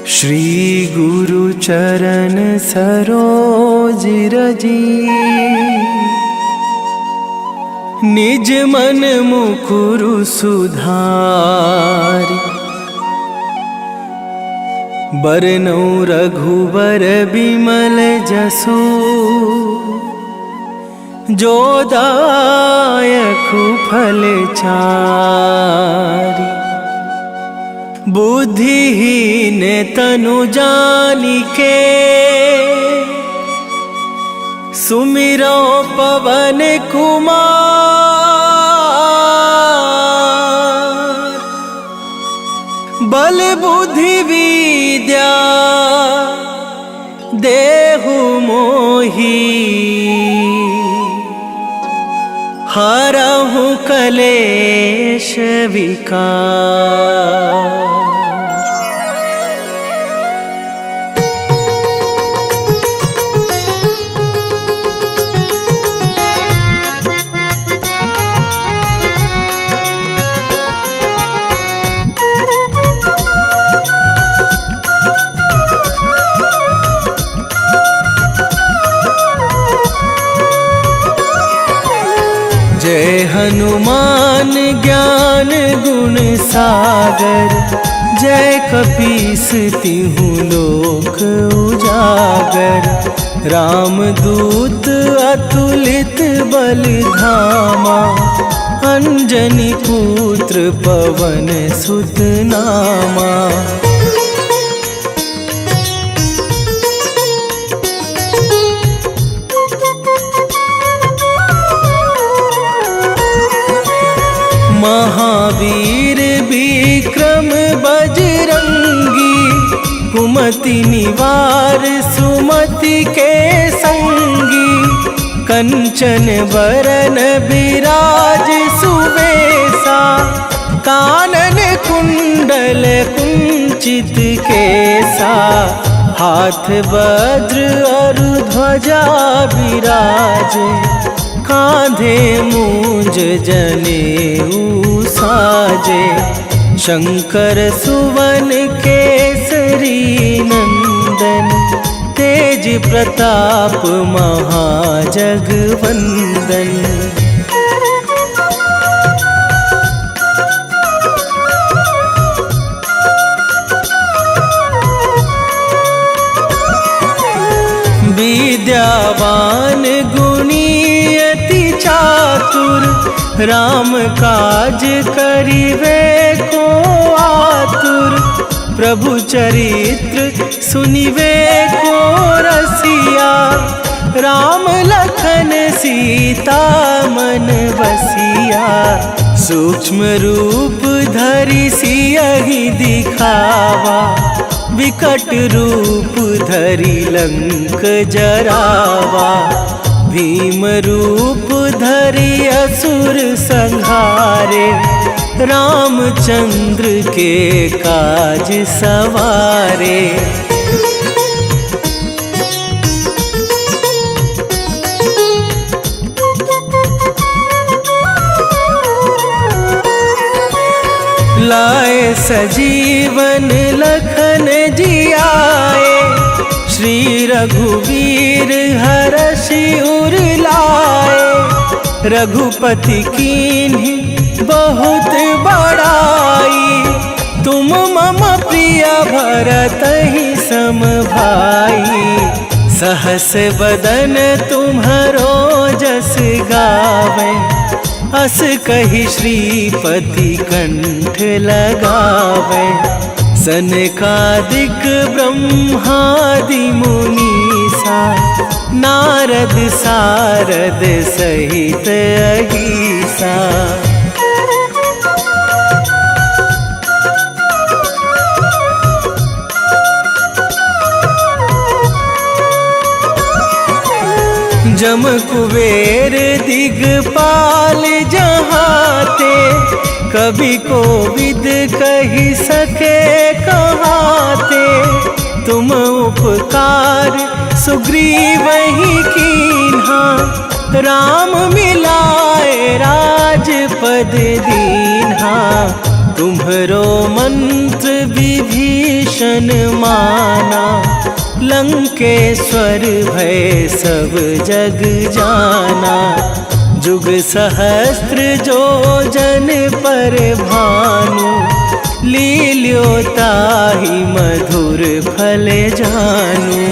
श्री गुरु चरण सरोज रजी, निज मन मुकुरु सुधारि। बरनउँ रघुबर बिमल जसु, जो दायकु फल चारि। बुद्धिहीन तनु जानिके, सुमिरो पवन कुमार। बल बुद्धि विद्या देहु मोहि, हरहु कलेश विकार। जय हनुमान ज्ञान गुण सागर, जय कपीस तिहु लोक उजागर। रामदूत अतुलित बल धामा, अंजनी पुत्र पवन सुत नामा। महावीर विक्रम बजरंगी, कुमति निवार सुमति के संगी। कंचन बरन बिराज सुबेसा, कानन कुंडल कुंचित केसा। हाथ वज्र और ध्वजा विराजे, कांधे मूंज जनेऊ साजे। शंकर सुवन केसरी नंदन, तेज प्रताप महाजगवंदन। विद्यावान गुणी अति चातुर, राम काज करिवे को आतुर। प्रभु चरित्र सुनिवे को रसिया, राम लखन सीता मन बसिया। सूक्ष्म रूप धरि सियहि दिखावा, विकट रूप धरि लंक जरावा। भीम रूप धरि असुर संहारे, रामचंद्र के काज सवारे। लाए सजीवन लखन जियाए, श्री रघुवीर हरषि उर लाए। रघुपति कीन्ही बहुत बड़ाई, तुम मम प्रिय भरतहि सम भाई। सहस बदन तुम्हरो जस गावे, अस कहि श्रीपति कंठ लगावे। सनकादिक ब्रह्मादि मुनीसा, नारद सारद सहित अहिसा। जम कुबेर दिगपाल जहाते, कभी कोविद कहि सके कहाते। तुम उपकार सुग्रीवहि कीन्हा, राम मिलाए राजपद दीन्हा। तुम्हरो मंत्र विभीषण माना, लंकेश्वर भय सब जग जाना। जुग सहस्त्र जो जन पर भानु, लील्यो ताहि मधुर फल जानू।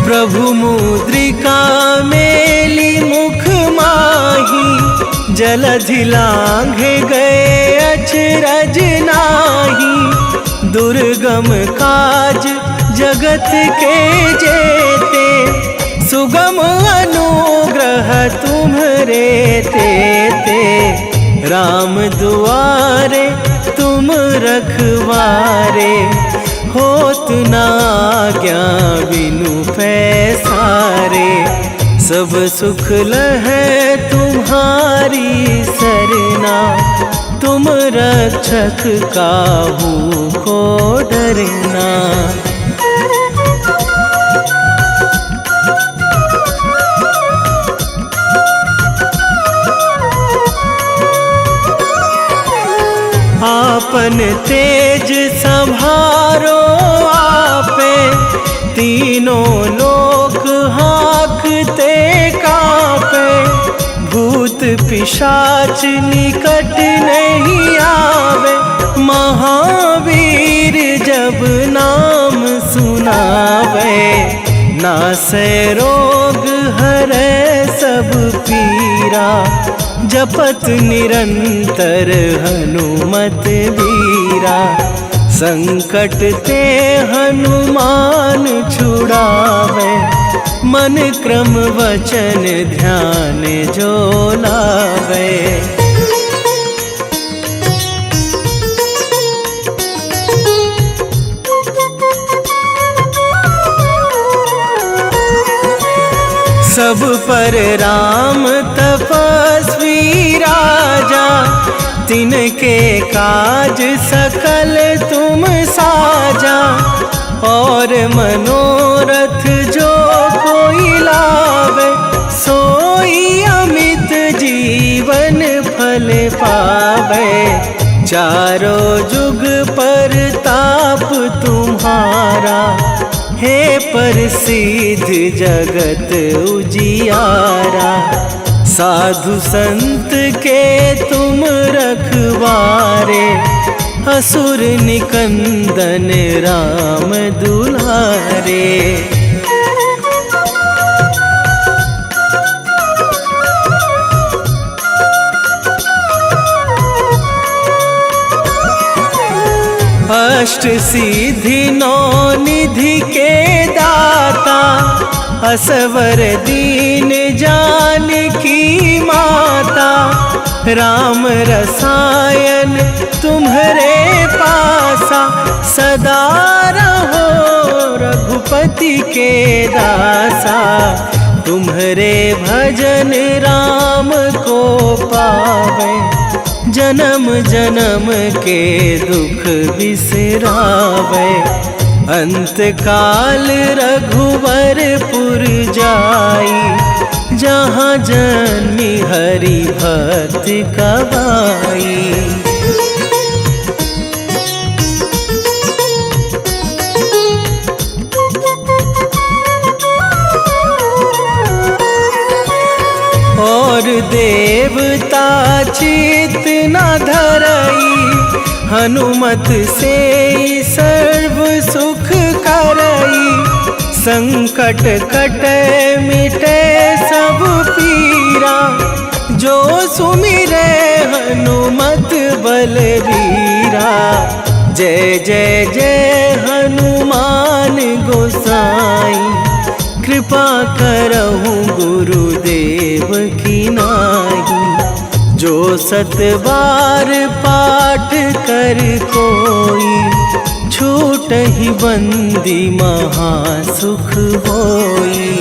प्रभु मुद्रिका मेली मुख माही, जलधि लांघे गए अचरज नाही। दुर्गम काज जगत के जेते, सुगम अनुग्रह तुम्हरे तेते। राम दुआरे तुम रखवारे, होत न आज्ञा बिनु पैसारे। सब सुख लहै तुम्हारी सरना, तुम रक्षक काहू को डरना। आपन तेज संभारो आपे, तीनों लोक हाँकते कांपे। भूत पिशाच निकट नहीं आवे, महावीर जब नाम सुनावे। नासै रोग हरै सब पीरा, जपत निरंतर हनुमत वीरा। संकट ते हनुमान छुड़ावे, मन क्रम वचन ध्यान जो लावे। सब पर राम तपस्वी राजा, तिनके काज सकल तुम साजा। और मनोरथ जो कोई लावे, सोई अमित जीवन फल पावे। चारों जुग पर ताप तुम्हारा, हे प्रसिद्ध जगत उजियारा। साधु संत के तुम रखवारे, असुर निकंदन राम दुलारे। अष्ट सिद्धि नौ निधि के दाता, असवर दीन जानकी माता। राम रसायन तुम्हरे पासा, सदा रहो रघुपति के दासा। तुम्हरे भजन राम को पावे, जन्म जन्म के दुख बिसरावे। अंत काल रघुवरपुर जाई, जहाँ जन्मी हरि भक्त कहाई। और देवता चित न धरई, हनुमत से सर्व सुख करई। संकट कटे मिटे सब पीरा, जो सुमिरे हनुमत बलबीरा। जय जय जय हनुमान गोसाई, कृपा करहु गुरुदेव की नाई। जो सत बार पाठ कर कोई, छूटहि बंदी महासुख होई।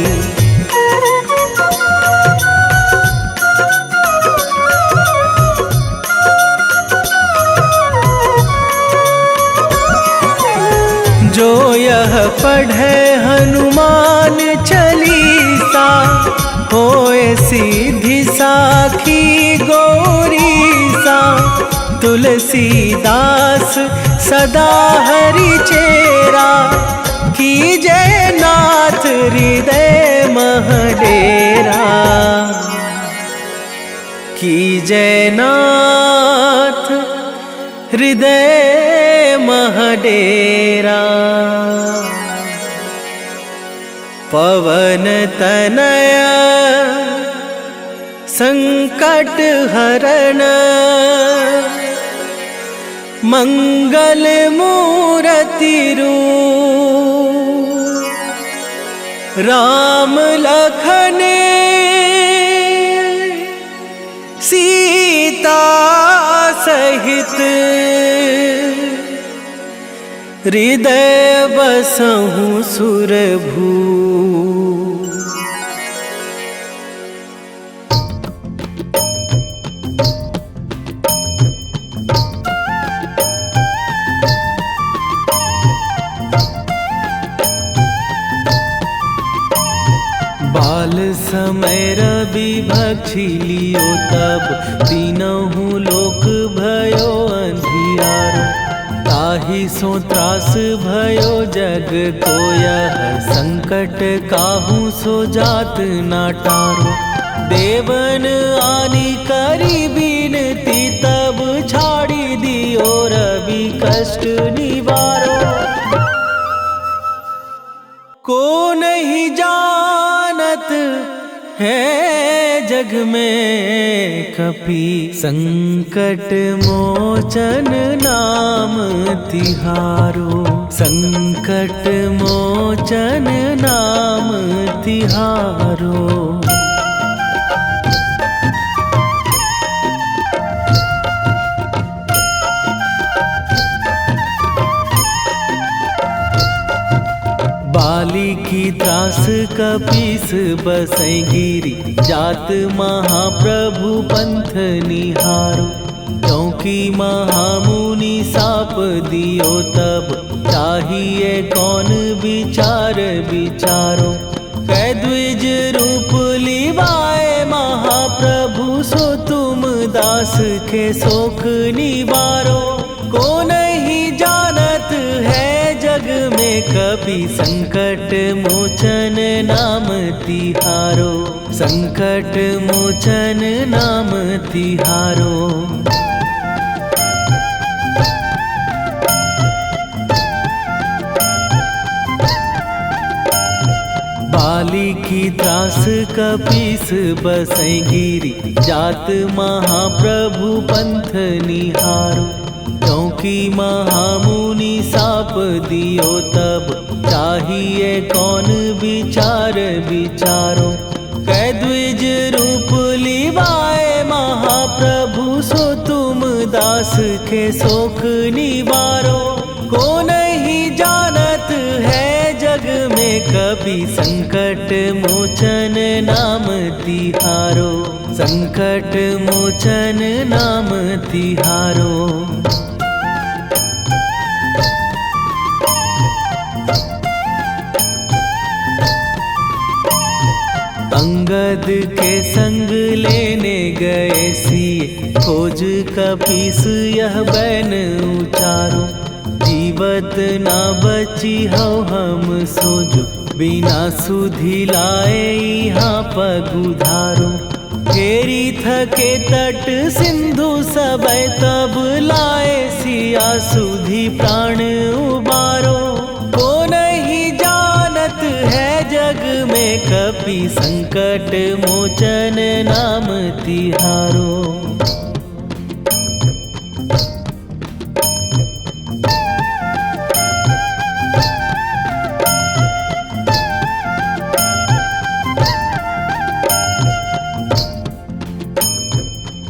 जो यह पढ़ हनुमान चालीसा, होए सीधी साखी गौरीसा। तुलसीदास सदा हरि चेरा, कीजे नाथ हृदय मह डेरा। कीजे नाथ हृदय मह डेरा। पवन तनय संकट हरण, मंगल मूरति रूप। राम लखन सीता सहित, हृदय बसहु सुरभू। बाल समय रवि भक्षी लियो तब, तीनहु लोक भयो अंधियारो। ताहि सो त्रास भयो जग को यह, संकट काहू सो जात ना टारो। देवन आनी करी बिनती, तब छाड़ी दियो रवि कष्ट निवारो। को नहीं जानत है जग में कपि, संकट मोचन नाम तिहारो। संकट मोचन नाम तिहारो। बाली की त्रास कपीस बसै गिरी, जात महाप्रभु पंथ निहारो। क्योंकि महामुनि साप दियो तब, चाहिए कौन विचार विचारो। कै द्विज रूप लिवाए महाप्रभु, सो तुम दास के शोक निवारो। को नहीं जानत है जग में कपि, संकट मोचन नाम तिहारो। संकट मोचन नाम तिहारो। बाली की त्रास कपीस बसै गिरी, जात महाप्रभु पंथ निहारो। क्योंकि महामुनि साप दियो तब, चाहिए कौन विचार विचारो। कै द्विज रूप लिवाए महाप्रभु, सो तुम दास के शोक निवारो। को नहीं जानत है जग में कपि, संकट मोचन नाम तिहारो। संकट मोचन नाम तिहारो। अंगद के संग लेने गए सिए, खोज कपीस यह बैन उचारो। जीवत ना बची हो हम सोजो, बिना सुधि लाए यहाँ पगुधारो। फेरी थके तट सिंधु सबे, तब लाए सिया सुधि प्राण उबारो। को नहीं जानत है जग में कपि, संकट मोचन नाम तिहारो।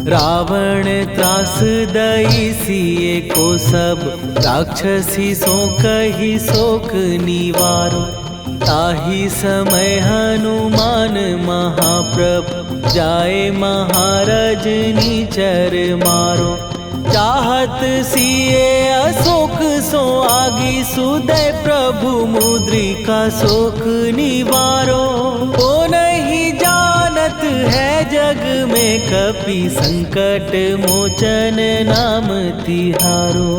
रावण त्रास दई सिए को सब, राक्षसी सो कही शोक निवारो। ताहि समय हनुमान महाप्रभु, जाए महाराज निचर मारो। चाहत सिए अशोक सो आगी सुदय प्रभु मुद्रिका शोक निवारो। ओ नहीं जानत है जग में कपि संकट मोचन नाम तिहारो।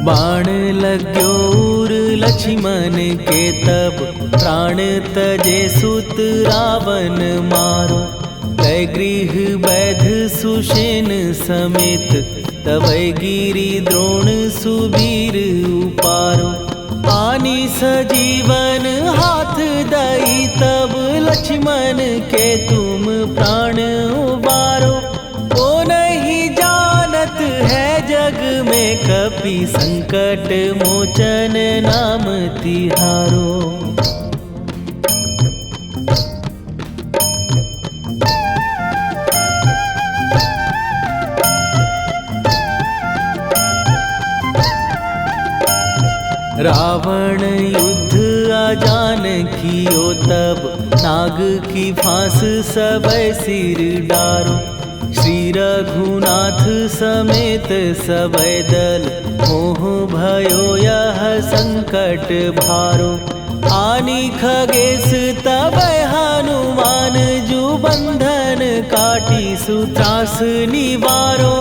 बाण लग्यो उर लक्ष्मण के तब प्राण तजे सुत रावण मारो। कै गृह वैध सुषेण समेत तवै गिरि द्रोण सुबीर उपारो। आनी सजीवन हाथ दई तब लक्ष्मण के तुम प्राण उबारो। ओ नहीं जानत है जग में कपि संकट मोचन नाम तिहारो। रावण युद्ध आजान कियो तब नाग की फांस सबै सिर डारो। श्री रघुनाथ समेत सबै दल मोह भयो यह संकट भारो। आनी खगेश तबै हनुमान जु बंधन काटी सुत्रास निवारो।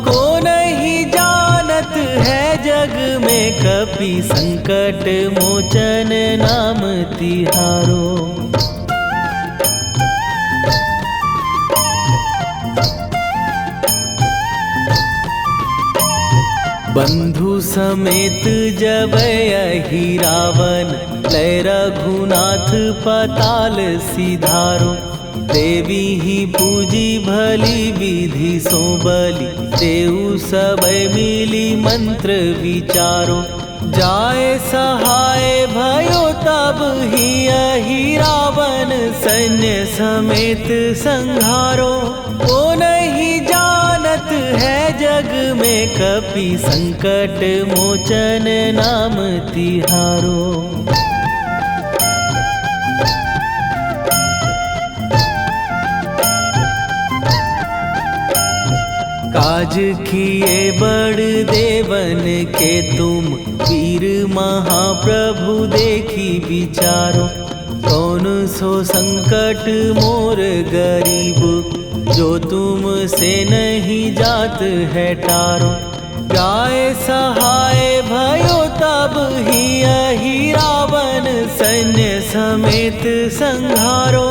को नहीं जानत है जग में कपि संकट मोचन नाम तिहारो। बंधु समेत जबै अहि रावण लय रघुनाथ पताल सिधारो। देवी ही पूजी भली विधि सो बलि देऊ सबै मिली मंत्र विचारो। जाय सहाय भयो तब ही अहि रावण सैन्य समेत संहारो। ओ नहीं जानत है जग में कपि संकट मोचन नाम तिहारो। काज किए बड़ देवन के तुम वीर महाप्रभु देखी विचारो। कौन सो संकट मोर गरीब जो तुम से नहीं जात है टारो। जाय सहाय भयो तब ही अहि रावण सैन्य समेत संहारो।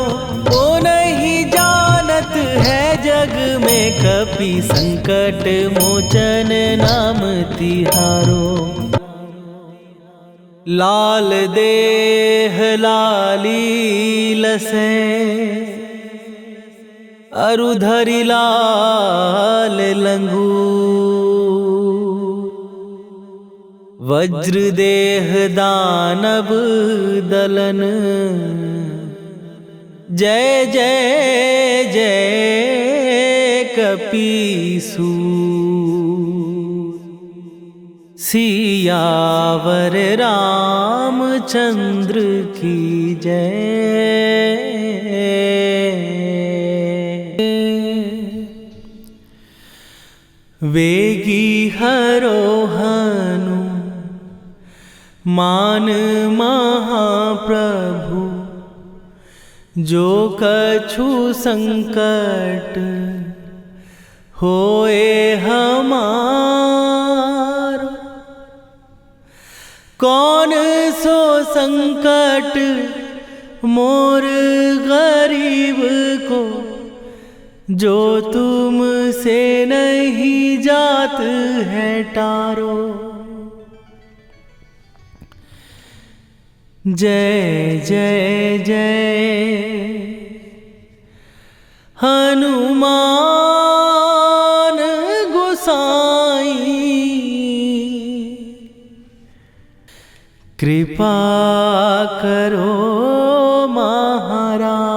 ओ नहीं जानत है जग में कपि संकट मोचन नाम तिहारो। लाल देह लाली लसे अरुधरि लाल लंगूर। वज्र देह दानव दलन जय जय जय कपीसूर। सियावर रामचंद्र की जय। वेगी हरोहनु मान महाप्रभु जो कछु संकट होए हमार। कौन सो संकट मोर गरीब को जो तुम से नहीं जात है टारो। जय जय जय हनुमान गोसाई। कृपा करो महाराज।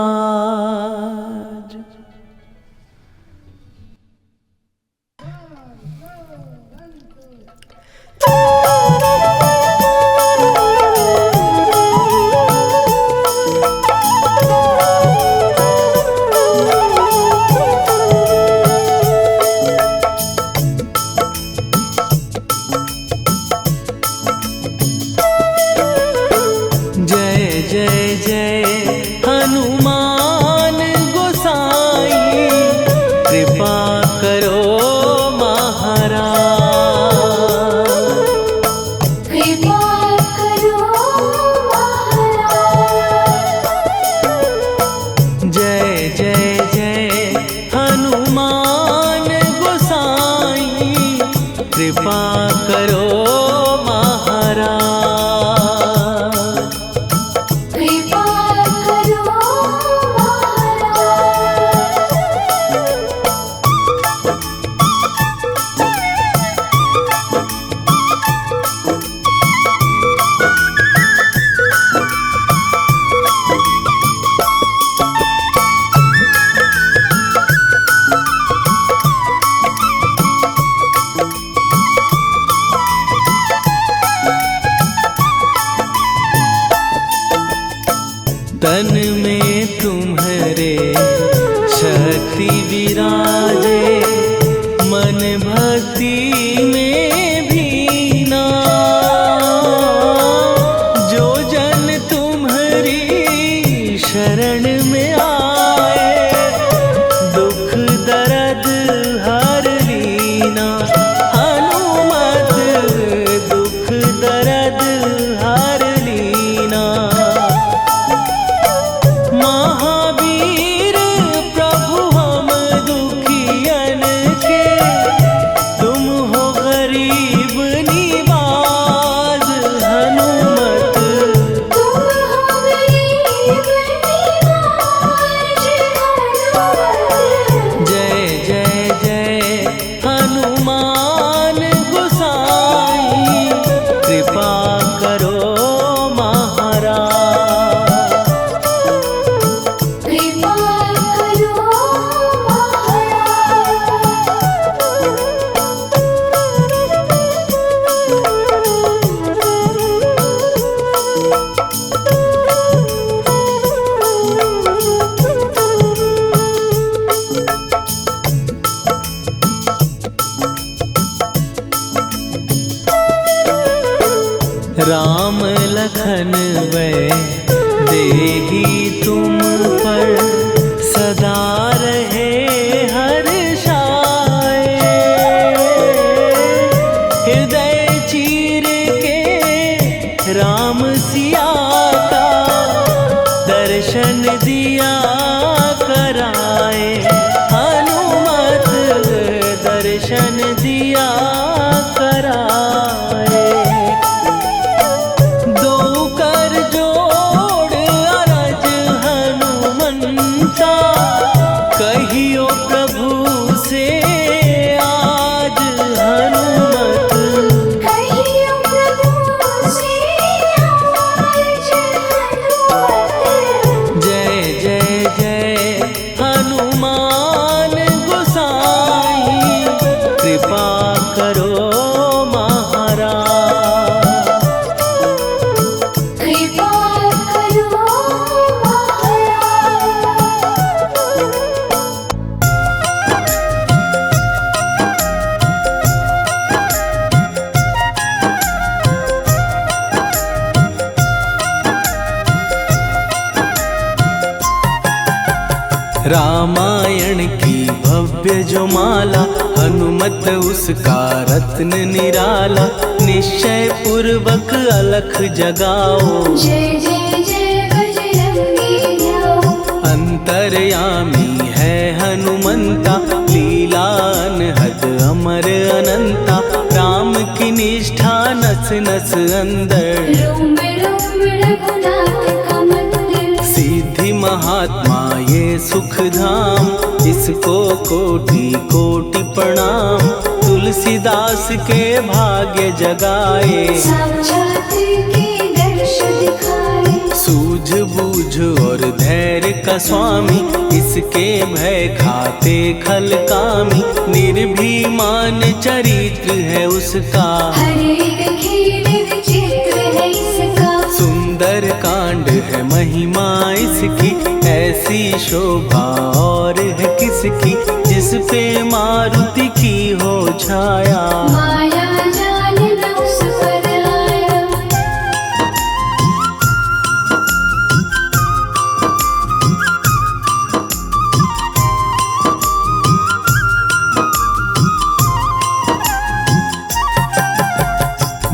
कृपा करो महाराज। कृपा करो तन में तुम्हारे शक्ति विराजे, मन भक्ति में भीना। जो जन तुम्हारी शरण में आए, दुख दर्द हर लीना। हनुमत दुख दर्द हर लीना। महावीर प्रभु हम दुखियन के, तुम हो गरीब निवाज। हनुमत तुम हो गरीब निवाज। जय जय जय हनुमान गोसाई, कृपा करो महाराज। कृपा करो राम लखन वै देही तुम पर, सदा रहे हर्षाए। हृदय चीर के राम सिया का, दर्शन दिया कराए। हनुमत दर्शन दिया कराए। दो कर जोड़ अरज हनुमंता, कहियो प्रभु से आज। हनुमत कहियो प्रभु से आज। हनुमत जय जय जय हनुमान गोसाई, कृपा करो महाराज। कृपा करो रामायण की भव्य जो माला, हनुमत उसका रत्न निराला। निश्चय पूर्वक अलख जगाओ, जय जय जय बजरंगी जाओ। अंतर्यामी है हनुमंता, लीला अनहद अमर अनंता। राम की निष्ठा नस नस अंदर, रोम रोम रघुनाथ का मंदिर। सिद्धि महात्मा ये सुख धाम, इसको कोटि कोटि प्रणाम। तुलसीदास के भाग्य जगाए, साक्षात के दर्श दिखाए। सूझ बूझ और धैर्य का स्वामी, इसके भय खाते खल कामी। निर्भीमान चरित्र है उसका, हर एक खेल विचित्र है इसका। सुंदर कांड है महिमा इसकी, ऐसी शोभा और है किसकी। जिस पे मारुति की हो छाया, माया जाल न उस पर आया।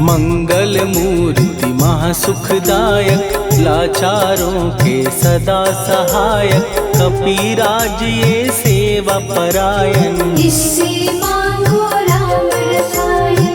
मंगल मूर्ति महासुखदायक, लाचारों के सदा सहायक। कपीराज ये सेवा परायण, इससे मांगो राम रसायन।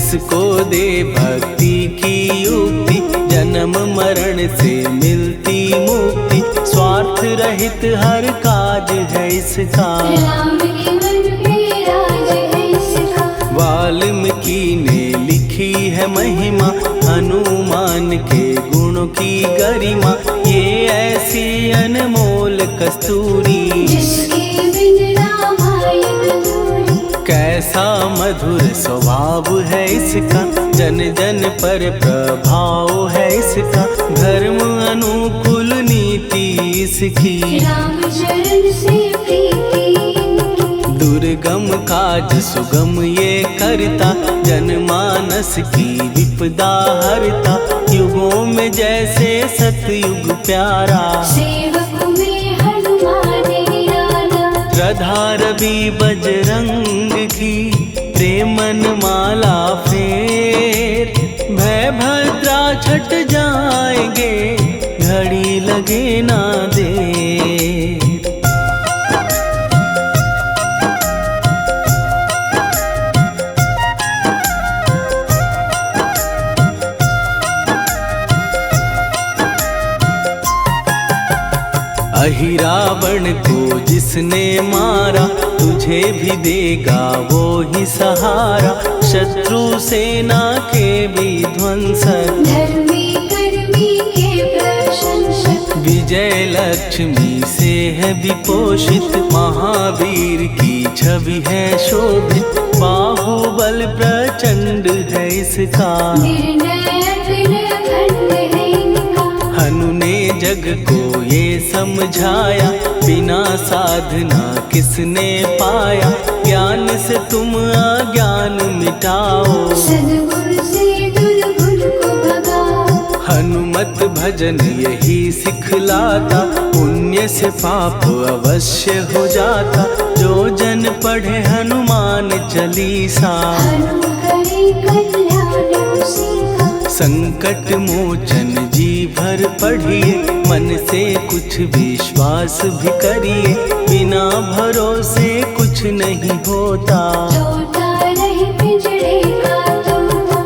जिसको दे भक्ति की युक्ति, जन्म मरण से मिलती मुक्ति। स्वार्थ रहित हर काज है इसका, राम के मन पे राज है इसका। वाल्मीकि ने लिखी है महिमा, हनुमान के गुणों की गरिमा। ये ऐसी अनमोल कस्तूरी, जिसके बिन रामायण अधूरी। कैसा मधुर स्वभाव है इसका, जन जन पर प्रभाव है इसका। धर्म अनुकूल नीति इसकी, राम चरण से प्रीति इनकी। दुर्गम काज सुगम ये करता, जनमानस की विपदा हरता। युगों में जैसे सतयुग प्यारा, सेवक में हनुमान निराला। श्रद्धा रवि बजरंग की, प्रेमन माला फेर। भय भद्रा छट जाएंगे, घड़ी लगे ना देर। अहि रावण को जिसने मारा, तुझे भी देगा वो ही सहारा। शत्रु सेना के विध्वंसक, धर्मी कर्मी के प्रशंसक। विजय लक्ष्मी से है विपोषित, महावीर की छवि है शोभित। बाहुबल प्रचंड है इसका, निर्णय अखंड है इनका। हनु ने जग को ये समझाया, बिना साधना किसने पाया। ज्ञान से तुम अज्ञान मिटाओ, सद्गुण से दुर्गुण को भगाओ। हनुमत भजन यही सिखलाता, पुण्य से पाप अवश्य हो जाता। जो जन पढ़े हनुमान चालीसा, हनु करे कल्याण उसी का। संकट मोचन जी भर पढ़िए, मन से कुछ विश्वास भी करिए। बिना भरोसे कुछ नहीं होता, तोता रहे पिंजड़े का तोता।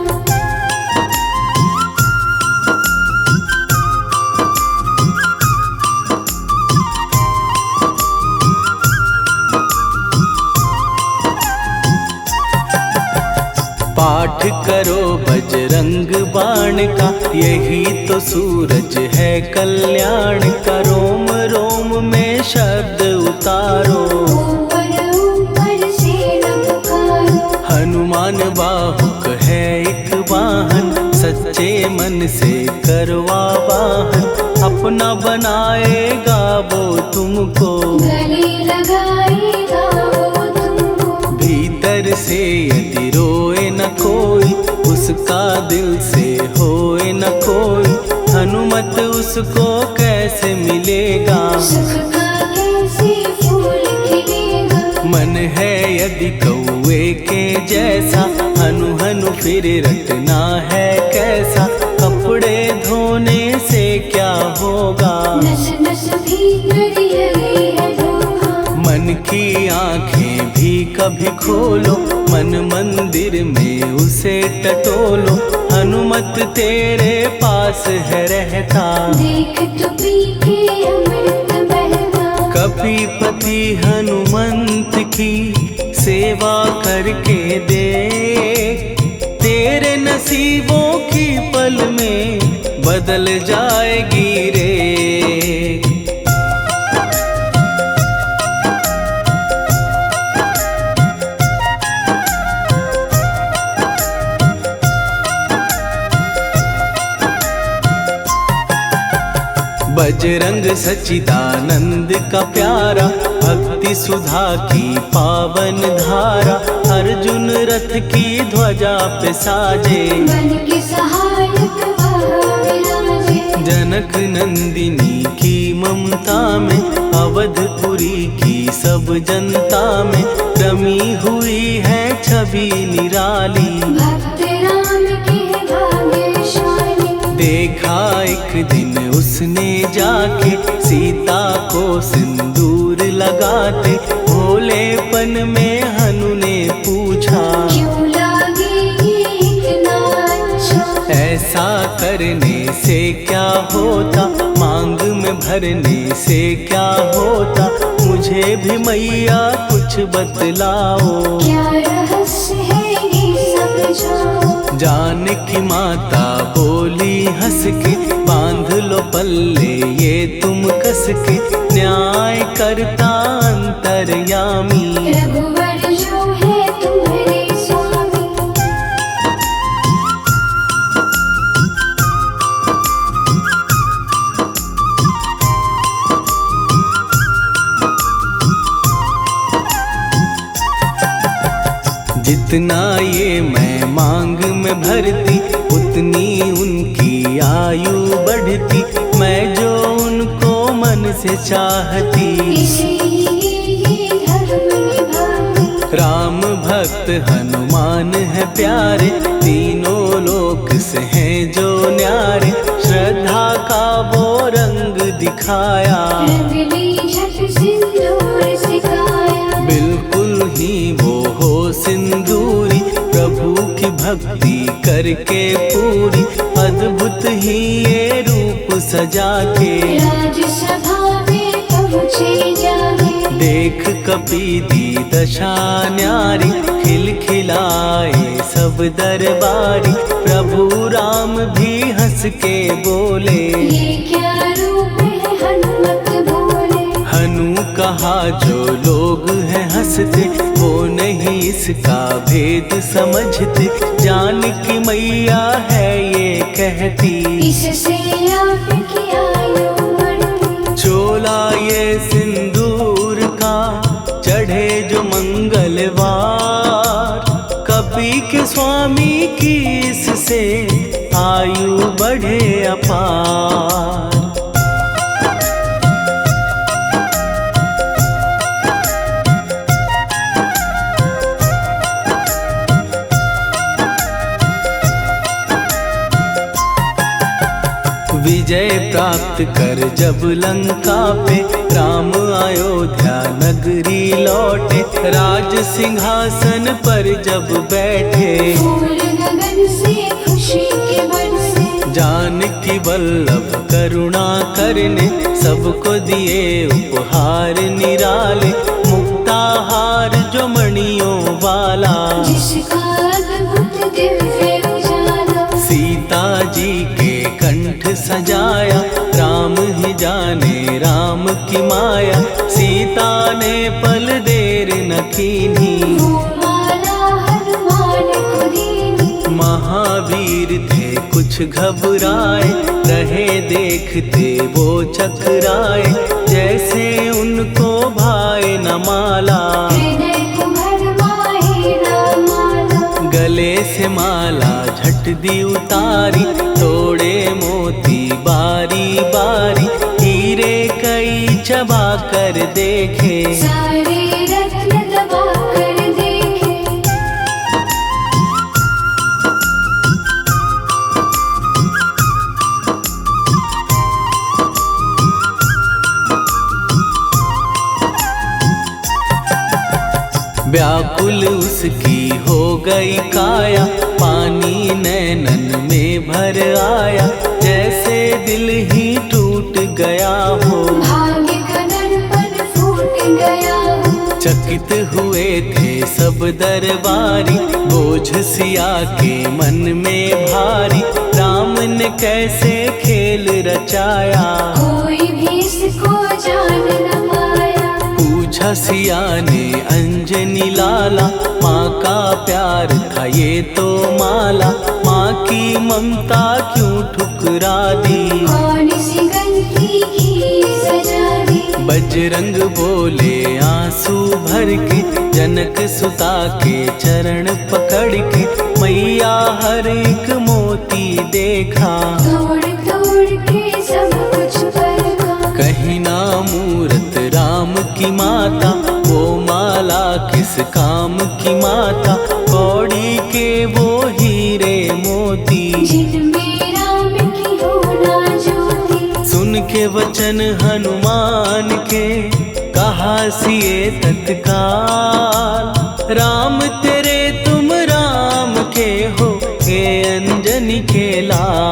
पाठ करो बजरंग बाण का, यही तो सूरज है कल्याण का। रोम रोम में शब्द उतारो, ऊपर ऊपर से न पुकारो। हनुमान बाहुक है एक वाहन, सच्चे मन से करवा वाहन। अपना बनाएगा वो तुमको, गले लगाएगा वो तुमको। भीतर से यदि रोए न कोई, उसका दिल से होए न कोई। हनुमत उसको कैसे मिलेगा, सुख का कैसे फूल खिलेगा। मन है यदि कौवे के जैसा, हनु हनु फिर रटना है कैसा। कपड़े धोने से क्या होगा, नस नस भीतर यही है धोखा। मन की आंखें भी कभी खोलो, मन मंदिर में उसे टटोलो। हनुमत तेरे पास है रहता, देख तो पी के अमृत बहता। कपीपति हनुमंत की सेवा करके देख। तेरे नसीबों की पल में बदल जाएगी रे। बजरंग सच्चिदानंद का प्यारा, भक्ति सुधा की पावन धारा। अर्जुन रथ की ध्वजा पे साजे, बन के सहायक वह विराजे। जनक नंदिनी की ममता में, अवधपुरी की सब जनता में। रमी हुई है छवि निराली, भक्त राम के भाग्यशाली। देखा एक दिन उसने जाके, सीता को सिंदूर लगाते। भोलेपन में हनु ने पूछा, क्यों लागे ये ऐसा करने से क्या होता, मांग में भरने से क्या होता, मुझे भी मैया कुछ बतलाओ। क्या रहस्य है ये समझाओ। जानकी माता बोली हंस के, बांध लो पल्ले ये तुम कस के, न्याय करता अंतर्यामी। रघुवर जो है तुम्हारे स्वामी। जितना ये मैं मांग में भरती, उतनी उनकी आयु बढ़ती, मैं जो उनको मन से चाहती। इसीलिए धर्म निभाती। राम भक्त हनुमान है प्यारे, तीनों लोक से हैं जो न्यारे, श्रद्धा का वो रंग दिखाया। रंग ली झट सिंदूर सिखाया। बिल्कुल ही वो हो सिंदूरी, प्रभु की भक्ति करके पूरी, अद्भुत ही ये रूप सजा के। राजसभा में पहुँचे जाके। देख कपीदी दशा न्यारी, खिलखिलाए सब दरबारी, प्रभु राम भी हंस के बोले। ये क्या रूप है हनुमत बोले। हनु कहा जो लोग हैं हंसते, वो नहीं इसका भेद समझते, जानकी मैया है ये कहती। इससे आपकी आयु बढ़ती। चोला ये सिंदूर का चढ़े जो मंगलवार, कपी के स्वामी की इससे आयु बढ़े अपार। विजय प्राप्त कर जब लंका पे, राम अयोध्या नगरी लौटे, राज सिंहासन पर जब बैठे। फूल गगन से खुशी के बरसे। जानकी वल्लभ करुणा करने, सबको दिए उपहार निराले, मुक्ताहार जो मणियों वाला। जिसका अद्भुत दिव्य उजाला। सीता जी के कंठ सजाया, राम ही जाने राम की माया, सीता ने पल देर न कीन्ही। वो माला हनुमान को दीनी। महावीर थे कुछ घबराए, रहे देखते वो चकराए, जैसे उनको भाए न माला। हृदय को भरमाए राम माला। गले से माला झट दी उतारी, तोड़े मोती बारी बारी, हीरे कई चबा कर देखे। सारे रत्न दबा कर देखे। व्याकुल उसकी हो गई काया, पानी नैनन में भर आया, जैसे दिल ही टूट गया हो। भाग्य का दर्पण फूट गया हो। चकित हुए थे सब दरबारी, बोझ सिया के मन में भारी, राम ने कैसे खेल रचाया। कोई भी इसको जान न पाया। पूछा सिया ने अंजनी लाला, माँ का प्यार था ये तो माला, माँ की ममता क्यों ठुकरा दी। कौन सी गलती की सजा दी। बजरंग बोले आंसू भर के, जनक सुता के चरण पकड़ के, मैया हर एक मोती देखा। तोड़ तोड़ के सब कुछ परखा। कहीं ना मूरत राम की माता, वो माला किस काम की माता, कौड़ी के वो हीरे मोती। जिनमें राम की होना ज्योति। सुन के वचन हनुमान के, कहा सिए तत्काल, राम तेरे तुम राम के हो, हे अंजनी के लाल।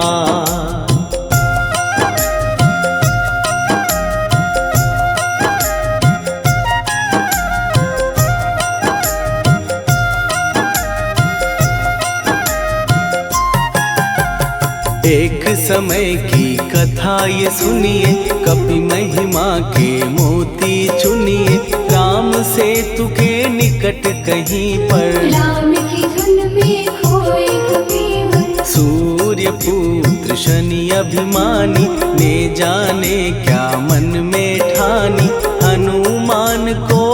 एक समय की कथा ये सुनिए, कपि महिमा के मोती चुनिए। राम सेतु के निकट कहीं पर राम की धुन में खोए कबीर। सूर्य पुत्र शनि अभिमानी, ने जाने क्या मन में ठानी। हनुमान को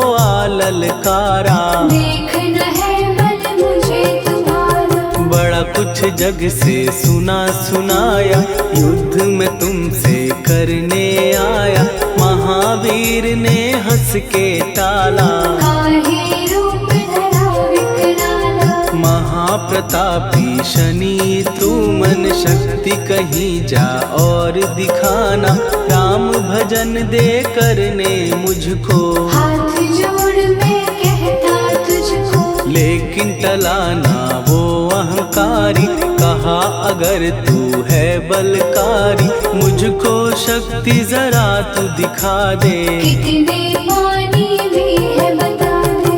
ललकारा, देखना है बल मुझे तुम्हारा। बड़ा कुछ जग से सुना सुनाया, युद्ध में तुमसे करने आया। महावीर ने हंस के टाला, काहे रूप धरा विकराला। महाप्रतापी शनि तू मन शक्ति कहीं जा और दिखाना। राम भजन दे करने मुझको, हाथ जोड़ मैं कहता तुझको। लेकिन टला ना वो अहंकारी। कहा अगर तू है बलकारी, मुझको शक्ति जरा तू दिखा दे। कितने पानी भी है बता दे।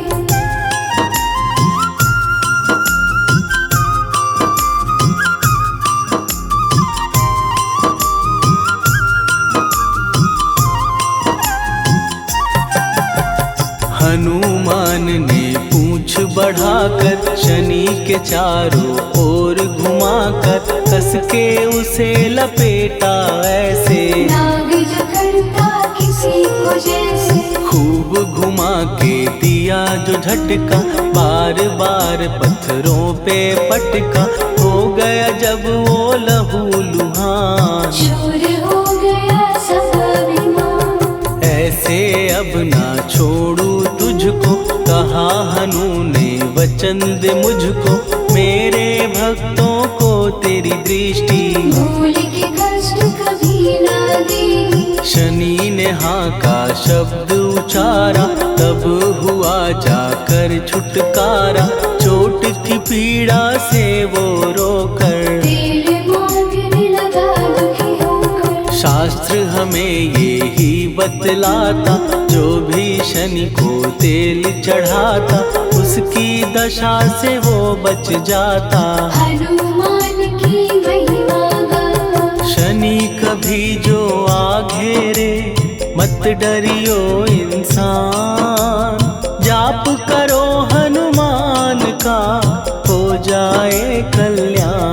हनुमान ने पूंछ बढ़ाकर, शनि के चारों ओर घुमाकर। कस के उसे लपेटा ऐसे, नाग जो करता किसी को जैसे। खूब घुमा के दिया जो झटका, बार बार पत्थरों पे पटका। हो गया जब वो लहू लुहान, चूर हो गया सब अभिमान। ऐसे अब ना छोड़ू तुझको। कहा हनु ने वचन दे मुझको, मेरे भक्तों को तेरी दृष्टि। भूल के कष्ट कभी ना दे। शनि ने हाँ का शब्द उचारा, तब हुआ जाकर छुटकारा। चोट की पीड़ा से वो रोकर, तेल मांगने लगा दुखी होकर। शास्त्र हमें ये ही बतलाता, जो भी शनि को तेल चढ़ाता। उसकी दशा से वो बच जाता। हनुमान की महिमा गाता। शनि कभी जो आ घेरे, मत डरियो इंसान। जाप करो हनुमान का, हो जाए कल्याण।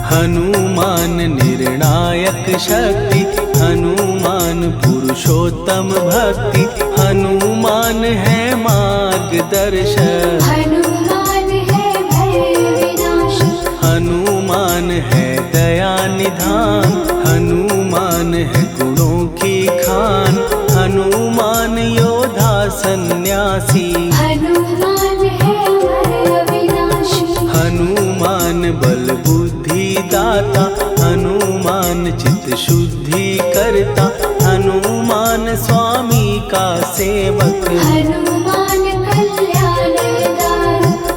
हनुमान निर्णायक शक्ति, हनुमान पुरुषोत्तम भक्ति। हनुमान है मार्गदर्शक, हनुमान है भय विनाशक। हनुमान है दया निधान। हनुमान है गुणों की खान, हनुमान योद्धा सन्यासी। हनुमान है भय विनाशी। हनुमान बल बुद्धि दाता, हनुमान चित्त शुद्धि करता। हनुमान स्वामी का सेवक, हनुमान कल्याणदाता।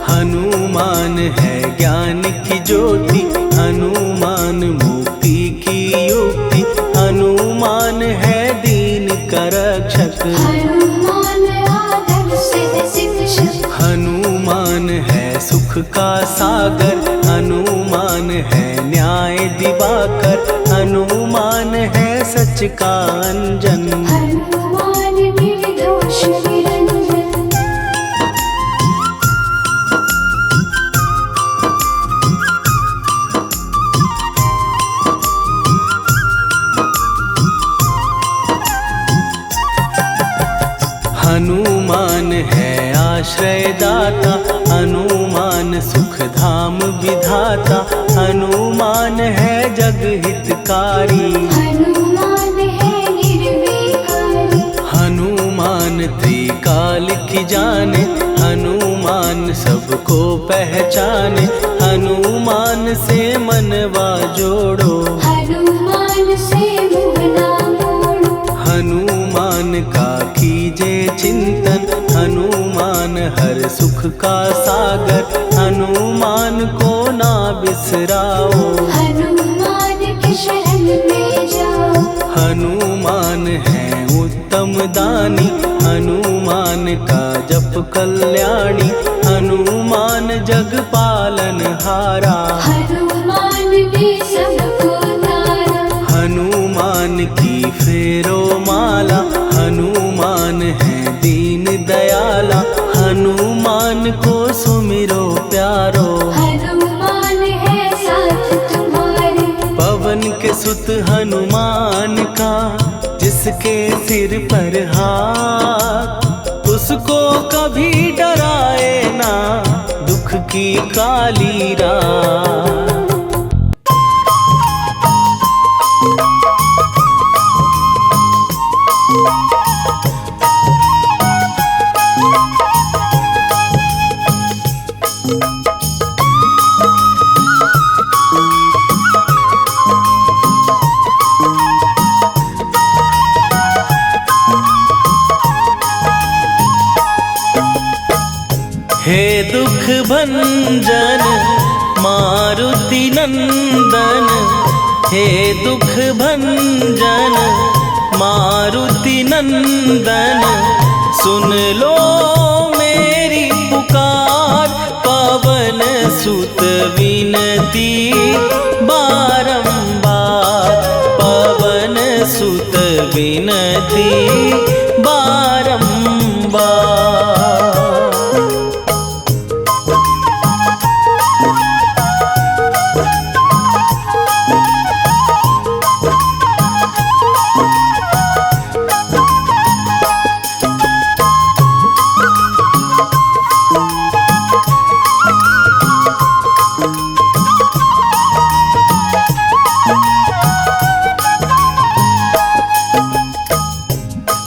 हनुमान है ज्ञान की ज्योति। हनुमान मुक्ति की युक्ति, हनुमान है दीन का रक्षक। हनुमान आदर्श शिक्षक। हनुमान है सुख का सागर, हनुमान है न्याय दिवाकर। हनुमान है सच का अंजन, हनुमान निर्दोष निरंजन। हनुमान है आश्रयदाता, हनुमान सुख धाम विधाता। हनुमान है जग हितकारी, हनुमान है निर्विकारी। हनुमान त्रिकाल की जाने। हनुमान सबको पहचाने, हनुमान से मनवा जोड़ो। हनुमान से मुँह ना मोड़ो। हनुमान का कीजे चिंतन, हनुमान हर सुख का सागर। हनुमान को ना बिसराओ, हनुमान की शरण हनुमान है उत्तम दानी, हनुमान का जप कल्याणी, हनुमान जग पालन हारा। हनुमान ने सबको तारा, हनुमान की फेरो माला, हनुमान है दीन दयाला, हनुमान को सुमिरो प्यारो। हनुमान है साथ तुम्हारे, पवन के सुत हनुमान का, जिसके सिर पर हाथ, उसको कभी डराए ना दुख की काली रात। हे दुख भंजन मारुति नंदन, हे दुख भंजन मारुति नंदन, सुन लो मेरी पुकार, पवन सुत विनती बारंबार, पवन सुत विनती बारंबार।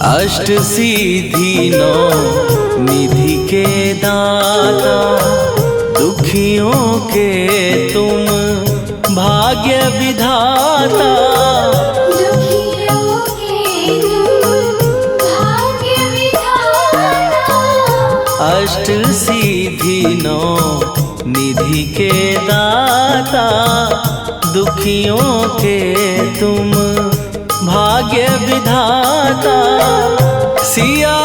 अष्ट सिद्धि नौ निधि के दाता, दुखियों के तुम भाग्य विधाता। दुखियों के तुम भाग्य विधाता, अष्ट सिद्धि नौ निधि के दाता, दुखियों के तुम भाग्य विधाता। सिया